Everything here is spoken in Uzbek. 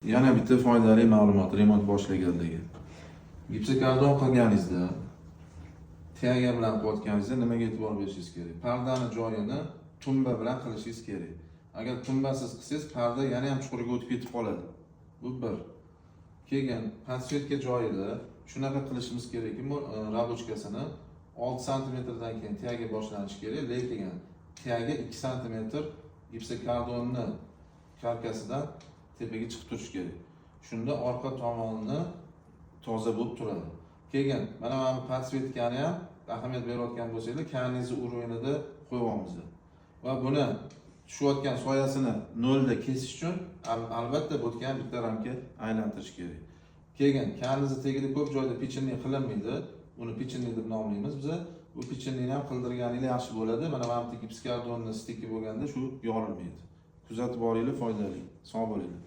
Yana bitta foydali ma'lumot remont boshlagandagi. Gipsokardon qilganingizda, tiyaga bilan qotganingizda nimaga e'tibor berishingiz kerak? Pardani joyini tumba bilan qilishingiz kerak. Agar tumbasiz qilsangiz, parda yana ham chuqurga o'tib ketib qoladi. Bu bir. Keyin podsvetka joyida shunaqa qilishimiz kerakki, rabochkasini 6 sm dan keyin tiyaga boshlanishi kerak, lekin tiyaga 2 sm gipsokardonni karkasidan tepaga chiqib turish kerak. Shunda orqa tomoni toza bo'lib turadi. Keyin mana bu podsvetkani ham ahamiyat berayotgan bo'lsanglar, kaningizni urinida qo'yamiz. Va buni tushayotgan soyasini nolda kesish uchun albatta bo'tgan bitta ramka aylantirish kerak. Keyin kaningizni tagida ko'p joyda pechenniy qilinmaydi. Uni pechenniy deb nomlaymiz biz. Bu pechenniyni ham qildirganingiz yaxshi bo'ladi. Mana bu gipsokardonni stiki bo'lganda shu yorilmaydi. Kuzatib boringlar, foydali. Sog' bo'linglar.